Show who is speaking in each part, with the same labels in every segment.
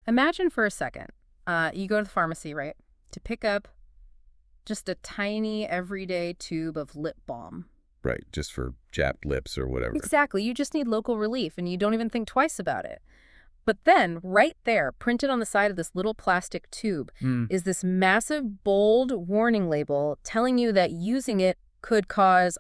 Speaker 1: Imagine for a second, you go to the pharmacy, right, to pick up just a tiny everyday tube of lip balm.
Speaker 2: Right, just for chapped lips or whatever.
Speaker 1: Exactly. You just need local relief and you don't even think twice about it. But then, right there, printed on the side of this little plastic tube,
Speaker 2: Hmm.
Speaker 1: is this massive, bold warning label telling you that using it could cause,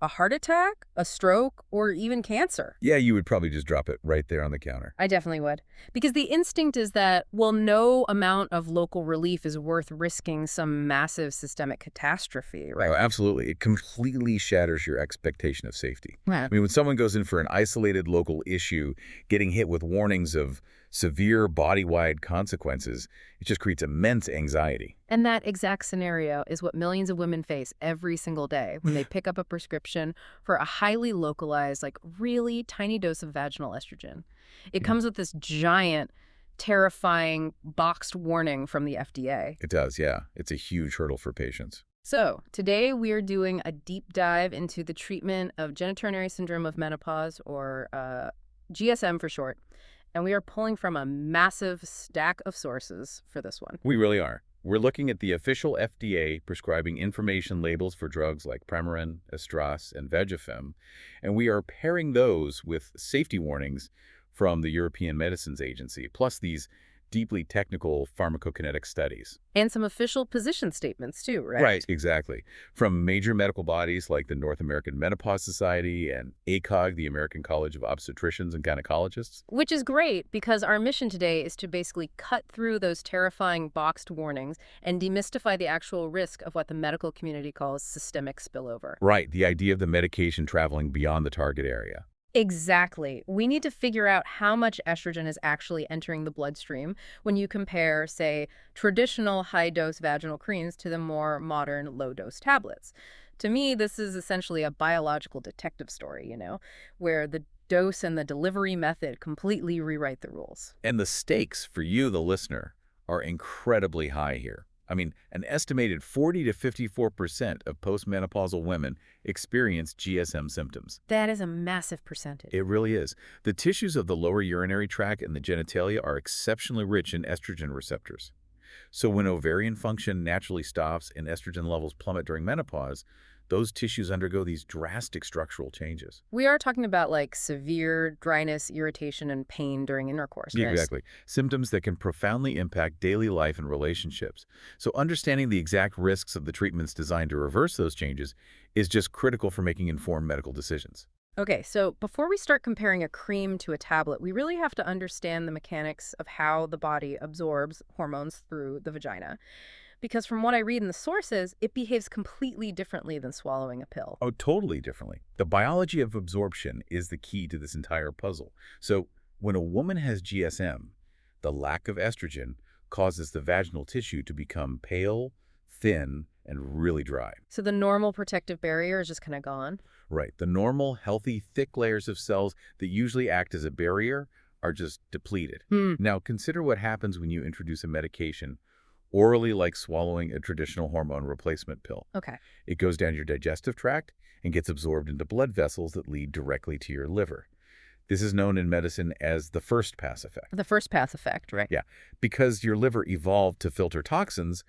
Speaker 1: a heart attack, a stroke, or even cancer.
Speaker 2: Yeah, you would probably just drop it right there on the counter.
Speaker 1: I definitely would. Because the instinct is that, well, no amount of local relief is worth risking some massive systemic catastrophe, right?
Speaker 2: Oh, absolutely. It completely shatters your expectation of safety.
Speaker 1: Yeah.
Speaker 2: I mean, when someone goes in for an isolated local issue, getting hit with warnings of severe body-wide consequences, it just creates immense anxiety.
Speaker 1: And that exact scenario is what millions of women face every single day when they pick up a prescription for a highly localized, like really tiny dose of vaginal estrogen. It
Speaker 2: Yeah.
Speaker 1: comes with this giant, terrifying boxed warning from the FDA.
Speaker 2: It does, yeah. It's a huge hurdle for patients.
Speaker 1: So, today we are doing a deep dive into the treatment of genitourinary syndrome of menopause, or GSM for short. And we are pulling from a massive stack of sources for this one.
Speaker 2: We really are. We're looking at the official FDA prescribing information labels for drugs like Premarin, Estras, and Vegafem, and we are pairing those with safety warnings from the European Medicines Agency, plus these deeply technical pharmacokinetic studies.
Speaker 1: And some official position statements too, right?
Speaker 2: Exactly. From major medical bodies like the North American Menopause Society and ACOG, the American College of Obstetricians and Gynecologists.
Speaker 1: Which is great because our mission today is to basically cut through those terrifying boxed warnings and demystify the actual risk of what the medical community calls systemic spillover.
Speaker 2: Right, the idea of the medication traveling beyond the target area.
Speaker 1: Exactly. We need to figure out how much estrogen is actually entering the bloodstream when you compare, say, traditional high-dose vaginal creams to the more modern low-dose tablets. To me, this is essentially a biological detective story, where the dose and the delivery method completely rewrite the rules.
Speaker 2: And the stakes for you, the listener, are incredibly high here. I mean, an estimated 40 to 54% of postmenopausal women experience GSM symptoms.
Speaker 1: That is a massive percentage.
Speaker 2: It really is. The tissues of the lower urinary tract and the genitalia are exceptionally rich in estrogen receptors. So when ovarian function naturally stops and estrogen levels plummet during menopause, those tissues undergo these drastic structural changes.
Speaker 1: We are talking about like severe dryness, irritation, and pain during intercourse, right?
Speaker 2: Exactly. Symptoms that can profoundly impact daily life and relationships. So understanding the exact risks of the treatments designed to reverse those changes is just critical for making informed medical decisions.
Speaker 1: Okay, so before we start comparing a cream to a tablet, we really have to understand the mechanics of how the body absorbs hormones through the vagina. Because from what I read in the sources, it behaves completely differently than swallowing a pill.
Speaker 2: Oh, totally differently. The biology of absorption is the key to this entire puzzle. So when a woman has GSM, the lack of estrogen causes the vaginal tissue to become pale, thin, and really dry.
Speaker 1: So the normal protective barrier is just kind of gone?
Speaker 2: Right. The normal, healthy, thick layers of cells that usually act as a barrier are just depleted. Now, consider what happens when you introduce a medication orally, like swallowing a traditional hormone replacement pill.
Speaker 1: Okay.
Speaker 2: It goes down your digestive tract and gets absorbed into blood vessels that lead directly to your liver. This is known in medicine as the first pass effect.
Speaker 1: The first pass effect, right?
Speaker 2: Yeah, because your liver evolved to filter toxins,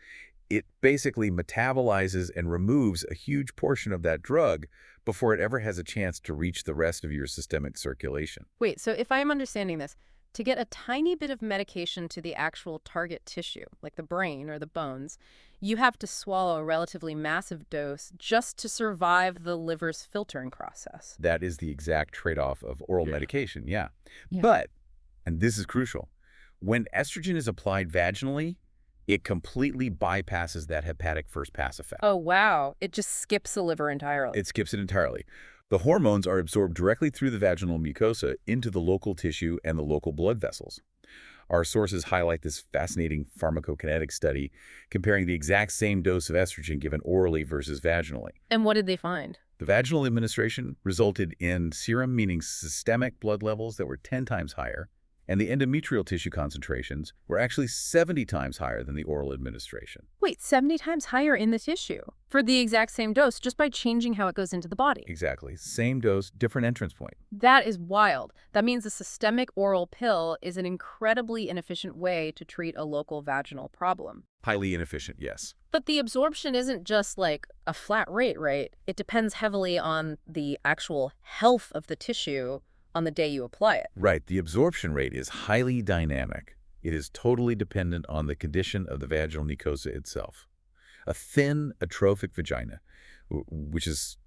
Speaker 2: it basically metabolizes and removes a huge portion of that drug before it ever has a chance to reach the rest of your systemic circulation.
Speaker 1: Wait, so if I'm understanding this, to get a tiny bit of medication to the actual target tissue, like the brain or the bones, you have to swallow a relatively massive dose just to survive the liver's filtering process.
Speaker 2: That is the exact trade-off of oral medication, yeah.
Speaker 1: Yeah.
Speaker 2: But, and this is crucial, when estrogen is applied vaginally, it completely bypasses that hepatic first pass effect.
Speaker 1: Oh, wow. It just skips the liver entirely.
Speaker 2: It skips it entirely. The hormones are absorbed directly through the vaginal mucosa into the local tissue and the local blood vessels. Our sources highlight this fascinating pharmacokinetic study comparing the exact same dose of estrogen given orally versus vaginally.
Speaker 1: And what did they find?
Speaker 2: The vaginal administration resulted in serum, meaning systemic blood levels that were 10 times higher, And the endometrial tissue concentrations were actually 70 times higher than the oral administration.
Speaker 1: Wait, 70 times higher in the tissue for the exact same dose just by changing how it goes into the body.
Speaker 2: Exactly. Same dose, different entrance point.
Speaker 1: That is wild. That means a systemic oral pill is an incredibly inefficient way to treat a local vaginal problem.
Speaker 2: Highly inefficient, yes.
Speaker 1: But the absorption isn't just like a flat rate, right? It depends heavily on the actual health of the tissue on the day you apply it.
Speaker 2: Right. The absorption rate is highly dynamic. It is totally dependent on the condition of the vaginal mucosa itself. A thin, atrophic vagina, which is,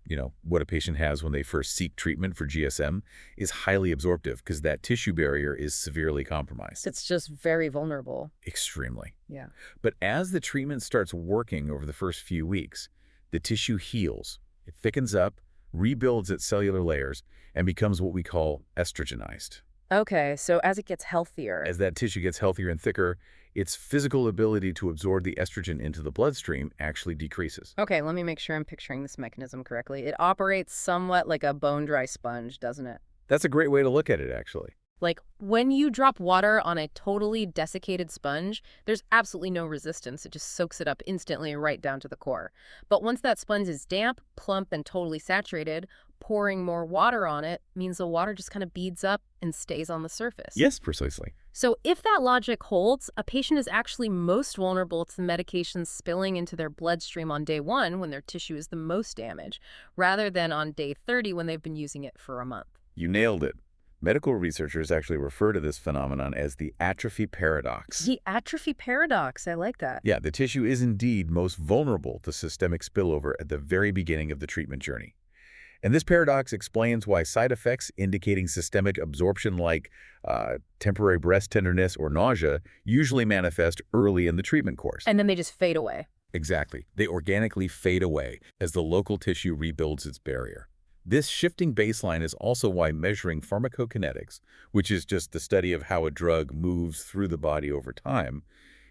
Speaker 2: what a patient has when they first seek treatment for GSM, is highly absorptive because that tissue barrier is severely compromised.
Speaker 1: It's just very vulnerable.
Speaker 2: Extremely.
Speaker 1: Yeah.
Speaker 2: But as the treatment starts working over the first few weeks, the tissue heals. It thickens up, rebuilds its cellular layers, and becomes what we call estrogenized.
Speaker 1: Okay, so as it gets healthier.
Speaker 2: As that tissue gets healthier and thicker, its physical ability to absorb the estrogen into the bloodstream actually decreases.
Speaker 1: Okay, let me make sure I'm picturing this mechanism correctly. It operates somewhat like a bone-dry sponge, doesn't it?
Speaker 2: That's a great way to look at it, actually.
Speaker 1: Like, when you drop water on a totally desiccated sponge, there's absolutely no resistance. It just soaks it up instantly right down to the core. But once that sponge is damp, plump, and totally saturated, pouring more water on it means the water just kind of beads up and stays on the surface.
Speaker 2: Yes, precisely.
Speaker 1: So if that logic holds, a patient is actually most vulnerable to the medications spilling into their bloodstream on day 1 when their tissue is the most damaged, rather than on day 30 when they've been using it for a month.
Speaker 2: You nailed it. Medical researchers actually refer to this phenomenon as the atrophy paradox.
Speaker 1: The atrophy paradox, I like that.
Speaker 2: Yeah, the tissue is indeed most vulnerable to systemic spillover at the very beginning of the treatment journey. And this paradox explains why side effects indicating systemic absorption like temporary breast tenderness or nausea usually manifest early in the treatment course.
Speaker 1: And then they just fade away.
Speaker 2: Exactly. They organically fade away as the local tissue rebuilds its barrier. This shifting baseline is also why measuring pharmacokinetics, which is just the study of how a drug moves through the body over time,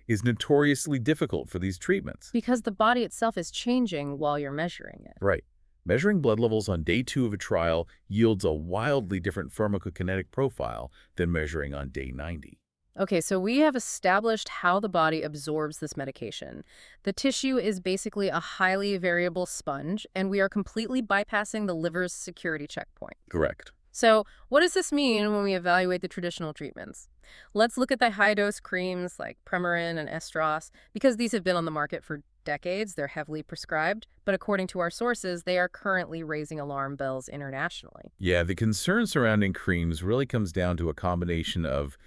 Speaker 2: is notoriously difficult for these treatments.
Speaker 1: Because the body itself is changing while you're measuring it.
Speaker 2: Right. Measuring blood levels on day 2 of a trial yields a wildly different pharmacokinetic profile than measuring on day 90.
Speaker 1: Okay, so we have established how the body absorbs this medication. The tissue is basically a highly variable sponge, and we are completely bypassing the liver's security checkpoint.
Speaker 2: Correct.
Speaker 1: So what does this mean when we evaluate the traditional treatments? Let's look at the high-dose creams like Premarin and Estros. Because these have been on the market for decades, they're heavily prescribed, but according to our sources, they are currently raising alarm bells internationally.
Speaker 2: Yeah, the concern surrounding creams really comes down to a combination of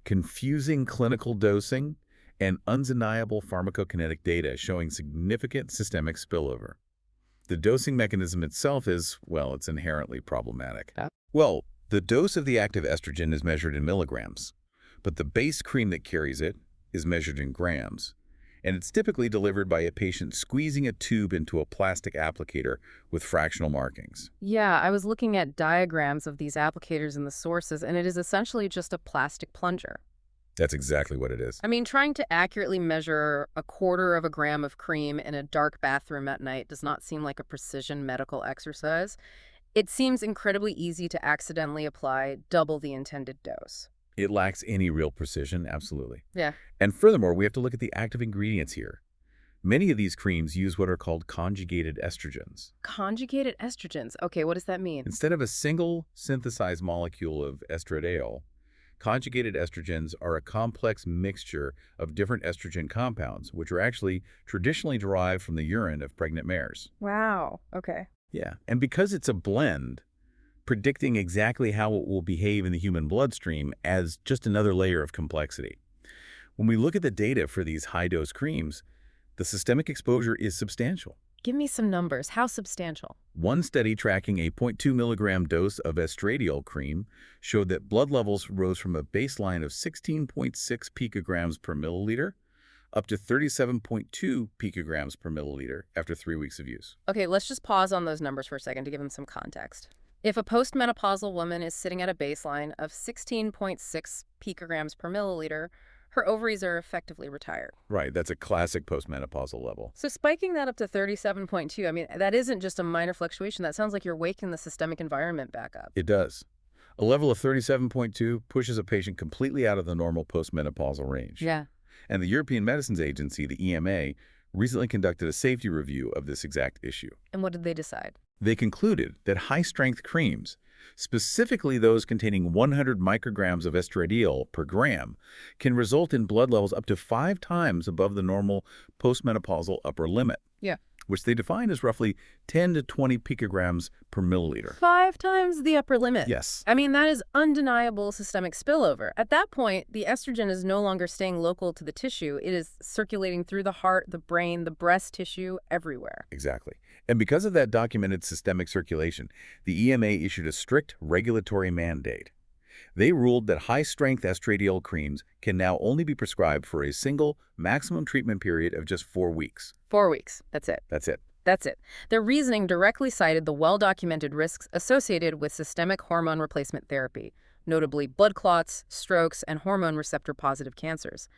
Speaker 2: confusing clinical dosing and undeniable pharmacokinetic data showing significant systemic spillover. The dosing mechanism itself is, well, it's inherently problematic. Well, the dose of the active estrogen is measured in milligrams, but the base cream that carries it is measured in grams, and it's typically delivered by a patient squeezing a tube into a plastic applicator with fractional markings.
Speaker 1: Yeah, I was looking at diagrams of these applicators in the sources, and it is essentially just a plastic plunger.
Speaker 2: That's exactly what it is.
Speaker 1: I mean, trying to accurately measure 1/4 of a gram of cream in a dark bathroom at night does not seem like a precision medical exercise. It seems incredibly easy to accidentally apply double the intended dose.
Speaker 2: It lacks any real precision, absolutely.
Speaker 1: Yeah.
Speaker 2: And furthermore, we have to look at the active ingredients here. Many of these creams use what are called conjugated estrogens.
Speaker 1: Conjugated estrogens. Okay, what does that mean?
Speaker 2: Instead of a single synthesized molecule of estradiol, conjugated estrogens are a complex mixture of different estrogen compounds, which are actually traditionally derived from the urine of pregnant mares.
Speaker 1: Wow. Okay.
Speaker 2: Yeah, and because it's a blend, predicting exactly how it will behave in the human bloodstream adds just another layer of complexity. When we look at the data for these high-dose creams, the systemic exposure is substantial.
Speaker 1: Give me some numbers. How substantial?
Speaker 2: One study tracking a 0.2 milligram dose of estradiol cream showed that blood levels rose from a baseline of 16.6 picograms per milliliter up to 37.2 picograms per milliliter after 3 weeks of use.
Speaker 1: Okay, let's just pause on those numbers for a second to give them some context. If a postmenopausal woman is sitting at a baseline of 16.6 picograms per milliliter, her ovaries are effectively retired.
Speaker 2: Right, that's a classic postmenopausal level.
Speaker 1: So spiking that up to 37.2, I mean, that isn't just a minor fluctuation. That sounds like you're waking the systemic environment back up.
Speaker 2: It does. A level of 37.2 pushes a patient completely out of the normal postmenopausal range.
Speaker 1: Yeah.
Speaker 2: And the European Medicines Agency, the EMA, recently conducted a safety review of this exact issue.
Speaker 1: And what did they decide?
Speaker 2: They concluded that high-strength creams, specifically those containing 100 micrograms of estradiol per gram, can result in blood levels up to 5 times above the normal postmenopausal upper limit,
Speaker 1: Yeah.
Speaker 2: which they define as roughly 10 to 20 picograms per milliliter.
Speaker 1: 5 times the upper limit.
Speaker 2: Yes.
Speaker 1: I mean, that is undeniable systemic spillover. At that point, the estrogen is no longer staying local to the tissue. It is circulating through the heart, the brain, the breast tissue, everywhere.
Speaker 2: Exactly. And because of that documented systemic circulation, the EMA issued a strict regulatory mandate. They ruled that high-strength estradiol creams can now only be prescribed for a single maximum treatment period of just 4 weeks.
Speaker 1: 4 weeks. That's it.
Speaker 2: That's it.
Speaker 1: That's it. Their reasoning directly cited the well-documented risks associated with systemic hormone replacement therapy, notably blood clots, strokes, and hormone receptor-positive cancers.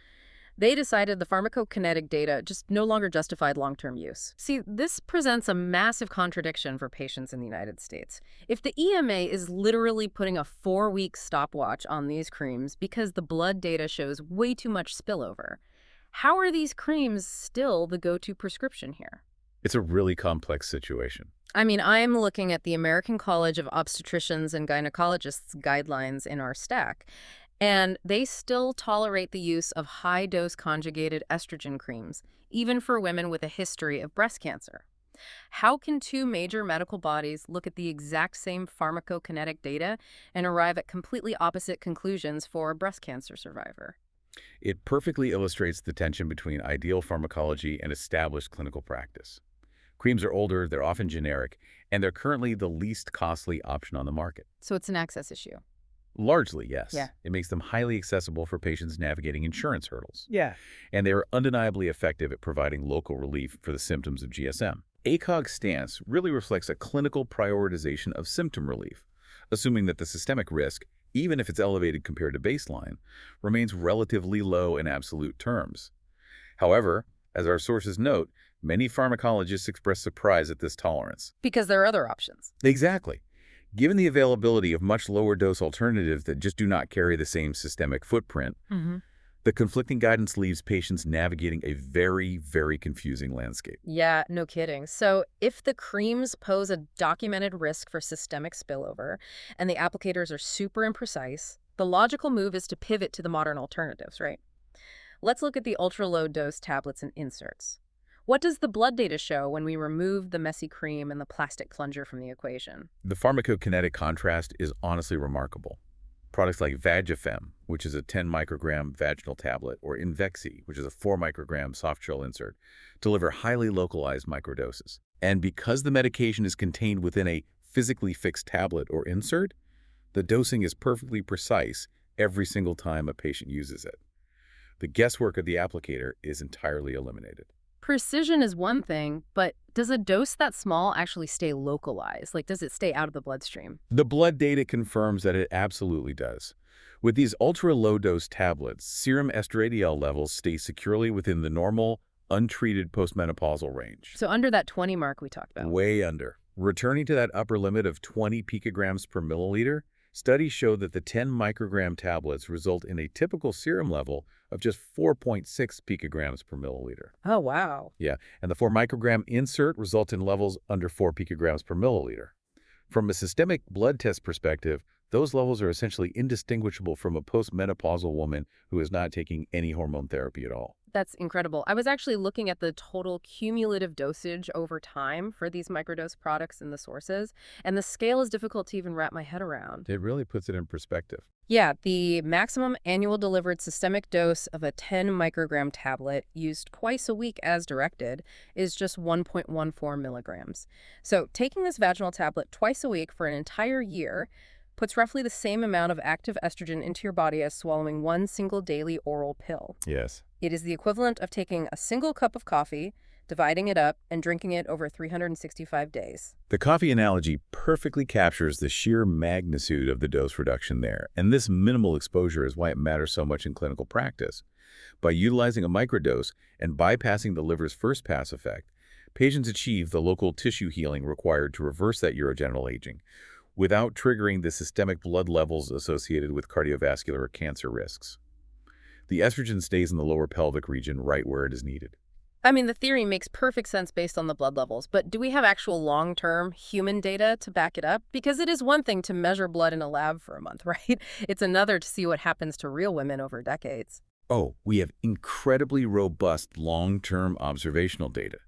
Speaker 1: They decided the pharmacokinetic data just no longer justified long-term use. See, this presents a massive contradiction for patients in the United States. If the EMA is literally putting a 4-week stopwatch on these creams because the blood data shows way too much spillover, how are these creams still the go-to prescription here?
Speaker 2: It's a really complex situation.
Speaker 1: I mean, I'm looking at the American College of Obstetricians and Gynecologists guidelines in our stack, and they still tolerate the use of high-dose conjugated estrogen creams, even for women with a history of breast cancer. How can two major medical bodies look at the exact same pharmacokinetic data and arrive at completely opposite conclusions for a breast cancer survivor?
Speaker 2: It perfectly illustrates the tension between ideal pharmacology and established clinical practice. Creams are older, they're often generic, and they're currently the least costly option on the market.
Speaker 1: So it's an access issue.
Speaker 2: Largely, yes.
Speaker 1: Yeah.
Speaker 2: It makes them highly accessible for patients navigating insurance hurdles.
Speaker 3: Yeah.
Speaker 2: And they are undeniably effective at providing local relief for the symptoms of GSM. ACOG's stance really reflects a clinical prioritization of symptom relief, assuming that the systemic risk, even if it's elevated compared to baseline, remains relatively low in absolute terms. However, as our sources note, many pharmacologists express surprise at this tolerance.
Speaker 1: Because there are other options.
Speaker 2: Exactly. Given the availability of much lower dose alternatives that just do not carry the same systemic footprint, the conflicting guidance leaves patients navigating a very, very confusing landscape.
Speaker 1: Yeah, no kidding. So if the creams pose a documented risk for systemic spillover and the applicators are super imprecise, the logical move is to pivot to the modern alternatives, right? Let's look at the ultra-low dose tablets and inserts. What does the blood data show when we remove the messy cream and the plastic plunger from the equation?
Speaker 2: The pharmacokinetic contrast is honestly remarkable. Products like Vagifem, which is a 10 microgram vaginal tablet, or Invexi, which is a 4 microgram soft gel insert, deliver highly localized microdoses. And because the medication is contained within a physically fixed tablet or insert, the dosing is perfectly precise every single time a patient uses it. The guesswork of the applicator is entirely eliminated.
Speaker 1: Precision is one thing, but does a dose that small actually stay localized? Like, does it stay out of the bloodstream?
Speaker 2: The blood data confirms that it absolutely does. With these ultra-low-dose tablets, serum estradiol levels stay securely within the normal, untreated postmenopausal range.
Speaker 1: So under that 20 mark we talked about.
Speaker 2: Way under. Returning to that upper limit of 20 picograms per milliliter, studies show that the 10 microgram tablets result in a typical serum level of just 4.6 picograms per milliliter.
Speaker 1: Oh, wow.
Speaker 2: Yeah, and the 4 microgram insert results in levels under 4 picograms per milliliter. From a systemic blood test perspective, those levels are essentially indistinguishable from a postmenopausal woman who is not taking any hormone therapy at all.
Speaker 1: That's incredible. I was actually looking at the total cumulative dosage over time for these microdose products in the sources, and the scale is difficult to even wrap my head around.
Speaker 2: It really puts it in perspective.
Speaker 1: Yeah, the maximum annual delivered systemic dose of a 10 microgram tablet used twice a week as directed is just 1.14 milligrams. So taking this vaginal tablet twice a week for an entire year puts roughly the same amount of active estrogen into your body as swallowing one single daily oral pill.
Speaker 2: Yes.
Speaker 1: It is the equivalent of taking a single cup of coffee, dividing it up, and drinking it over 365 days.
Speaker 2: The coffee analogy perfectly captures the sheer magnitude of the dose reduction there, and this minimal exposure is why it matters so much in clinical practice. By utilizing a microdose and bypassing the liver's first pass effect, patients achieve the local tissue healing required to reverse that urogenital aging, without triggering the systemic blood levels associated with cardiovascular or cancer risks. The estrogen stays in the lower pelvic region right where it is needed.
Speaker 1: I mean, the theory makes perfect sense based on the blood levels, but do we have actual long-term human data to back it up? Because it is one thing to measure blood in a lab for a month, right? It's another to see what happens to real women over decades.
Speaker 2: Oh, we have incredibly robust long-term observational data.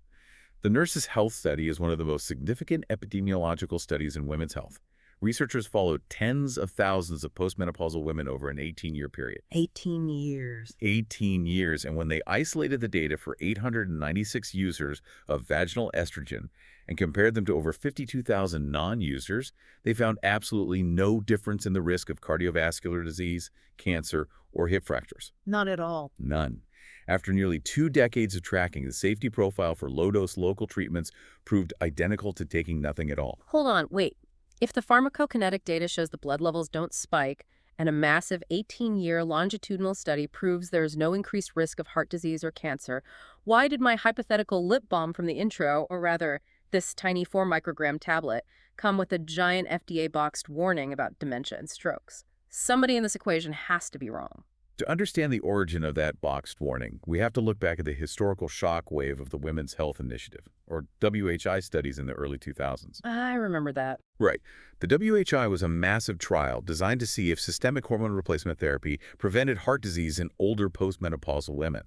Speaker 2: The Nurses' Health Study is one of the most significant epidemiological studies in women's health. Researchers followed tens of thousands of postmenopausal women over an 18-year period.
Speaker 1: 18 years.
Speaker 2: 18 years, and when they isolated the data for 896 users of vaginal estrogen and compared them to over 52,000 non-users, they found absolutely no difference in the risk of cardiovascular disease, cancer, or hip fractures.
Speaker 1: Not at all.
Speaker 2: None. After nearly 2 decades of tracking, the safety profile for low-dose local treatments proved identical to taking nothing at all.
Speaker 1: Hold on, wait. If the pharmacokinetic data shows the blood levels don't spike, and a massive 18-year longitudinal study proves there is no increased risk of heart disease or cancer, why did my hypothetical lip balm from the intro, or rather, this tiny 4-microgram tablet, come with a giant FDA-boxed warning about dementia and strokes? Somebody in this equation has to be wrong.
Speaker 2: To understand the origin of that boxed warning, we have to look back at the historical shock wave of the Women's Health Initiative, or WHI studies in the early 2000s.
Speaker 1: I remember that.
Speaker 2: Right. The WHI was a massive trial designed to see if systemic hormone replacement therapy prevented heart disease in older postmenopausal women.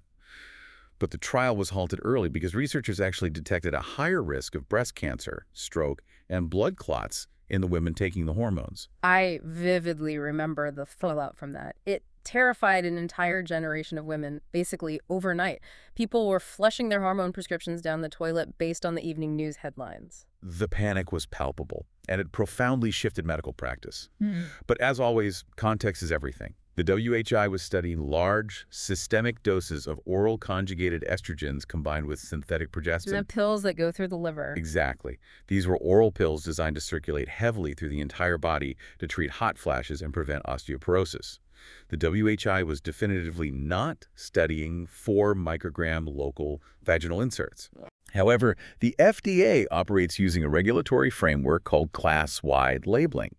Speaker 2: But the trial was halted early because researchers actually detected a higher risk of breast cancer, stroke, and blood clots in the women taking the hormones.
Speaker 1: I vividly remember the fallout from that. It terrified an entire generation of women, basically overnight. People were flushing their hormone prescriptions down the toilet based on the evening news headlines.
Speaker 2: The panic was palpable, and it profoundly shifted medical practice. But as always, context is everything. The WHI was studying large, systemic doses of oral conjugated estrogens combined with synthetic progestin.
Speaker 1: The pills that go through the liver.
Speaker 2: Exactly. These were oral pills designed to circulate heavily through the entire body to treat hot flashes and prevent osteoporosis. The WHI was definitively not studying 4-microgram local vaginal inserts. However, the FDA operates using a regulatory framework called class-wide labeling.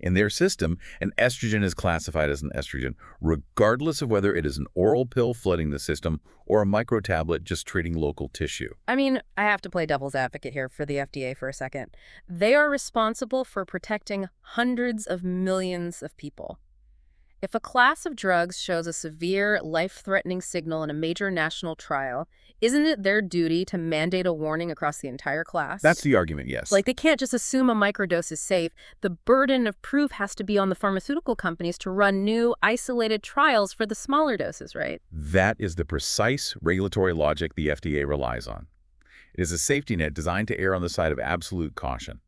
Speaker 2: In their system, an estrogen is classified as an estrogen, regardless of whether it is an oral pill flooding the system or a microtablet just treating local tissue.
Speaker 1: I mean, I have to play devil's advocate here for the FDA for a second. They are responsible for protecting hundreds of millions of people. If a class of drugs shows a severe, life-threatening signal in a major national trial, isn't it their duty to mandate a warning across the entire class?
Speaker 2: That's the argument, yes.
Speaker 1: Like, they can't just assume a microdose is safe. The burden of proof has to be on the pharmaceutical companies to run new, isolated trials for the smaller doses, right?
Speaker 2: That is the precise regulatory logic the FDA relies on. It is a safety net designed to err on the side of absolute caution.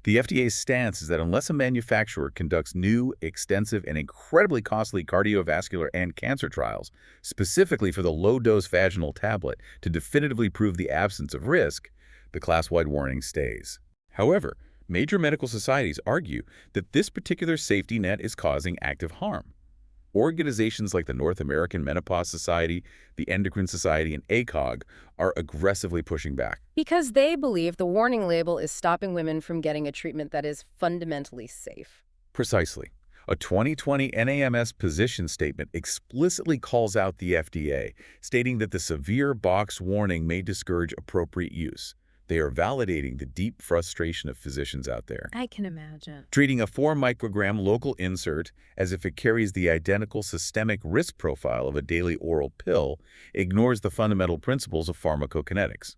Speaker 2: The FDA's stance is that unless a manufacturer conducts new, extensive, and incredibly costly cardiovascular and cancer trials, specifically for the low-dose vaginal tablet to definitively prove the absence of risk, the class-wide warning stays. However, major medical societies argue that this particular safety net is causing active harm. Organizations like the North American Menopause Society, the Endocrine Society, and ACOG are aggressively pushing back.
Speaker 1: Because they believe the warning label is stopping women from getting a treatment that is fundamentally safe.
Speaker 2: Precisely. A 2020 NAMS position statement explicitly calls out the FDA, stating that the severe box warning may discourage appropriate use. They are validating the deep frustration of physicians out there.
Speaker 1: I can imagine.
Speaker 2: Treating a 4-microgram local insert as if it carries the identical systemic risk profile of a daily oral pill ignores the fundamental principles of pharmacokinetics.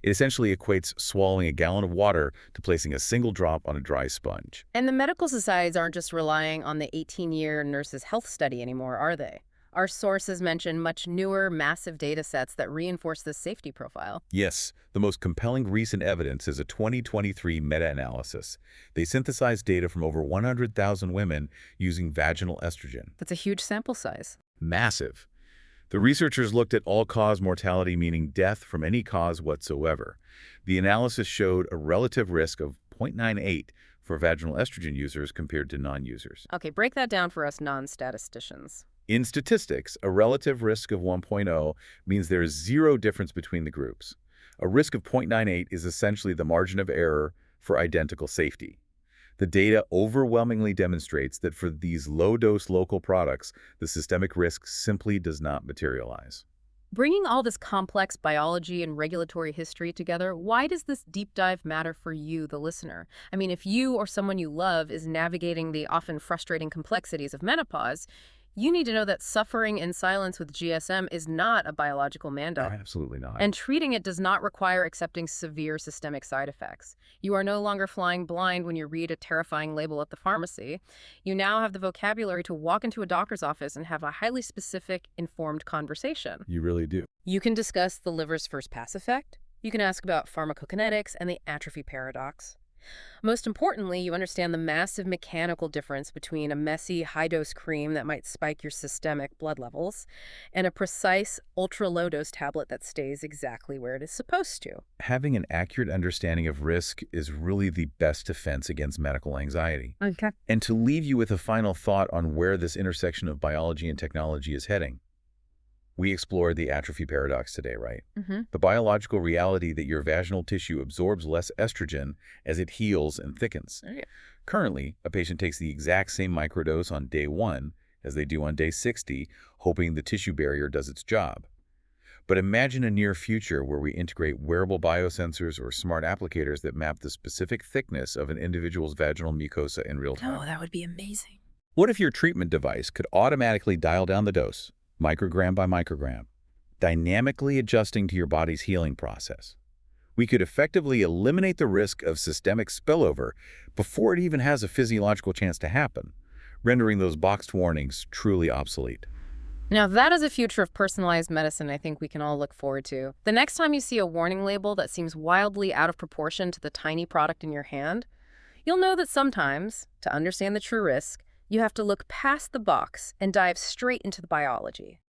Speaker 2: It essentially equates swallowing a gallon of water to placing a single drop on a dry sponge.
Speaker 1: And the medical societies aren't just relying on the 18-year Nurses' Health Study anymore, are they? Our sources mention much newer, massive data sets that reinforce this safety profile.
Speaker 2: Yes, the most compelling recent evidence is a 2023 meta-analysis. They synthesized data from over 100,000 women using vaginal estrogen.
Speaker 1: That's a huge sample size.
Speaker 2: Massive. The researchers looked at all-cause mortality, meaning death from any cause whatsoever. The analysis showed a relative risk of 0.98 for vaginal estrogen users compared to non-users.
Speaker 1: Okay, break that down for us non-statisticians.
Speaker 2: In statistics, a relative risk of 1.0 means there is zero difference between the groups. A risk of 0.98 is essentially the margin of error for identical safety. The data overwhelmingly demonstrates that for these low-dose local products, the systemic risk simply does not materialize.
Speaker 1: Bringing all this complex biology and regulatory history together, why does this deep dive matter for you, the listener? I mean, if you or someone you love is navigating the often frustrating complexities of menopause, you need to know that suffering in silence with GSM is not a biological mandate.
Speaker 2: Absolutely not.
Speaker 1: And treating it does not require accepting severe systemic side effects. You are no longer flying blind when you read a terrifying label at the pharmacy. You now have the vocabulary to walk into a doctor's office and have a highly specific, informed conversation.
Speaker 2: You really do.
Speaker 1: You can discuss the liver's first pass effect. You can ask about pharmacokinetics and the atrophy paradox. Most importantly, you understand the massive mechanical difference between a messy, high-dose cream that might spike your systemic blood levels and a precise, ultra-low-dose tablet that stays exactly where it is supposed to.
Speaker 2: Having an accurate understanding of risk is really the best defense against medical anxiety.
Speaker 1: Okay.
Speaker 2: And to leave you with a final thought on where this intersection of biology and technology is heading, we explored the atrophy paradox today, right? The biological reality that your vaginal tissue absorbs less estrogen as it heals and thickens.
Speaker 1: Right.
Speaker 2: Currently, a patient takes the exact same microdose on day 1 as they do on day 60, hoping the tissue barrier does its job. But imagine a near future where we integrate wearable biosensors or smart applicators that map the specific thickness of an individual's vaginal mucosa in real time.
Speaker 1: Oh, that would be amazing.
Speaker 2: What if your treatment device could automatically dial down the dose, microgram by microgram, dynamically adjusting to your body's healing process? We could effectively eliminate the risk of systemic spillover before it even has a physiological chance to happen, rendering those boxed warnings truly obsolete.
Speaker 1: Now, that is a future of personalized medicine I think we can all look forward to. The next time you see a warning label that seems wildly out of proportion to the tiny product in your hand, you'll know that sometimes, to understand the true risk, you have to look past the box and dive straight into the biology.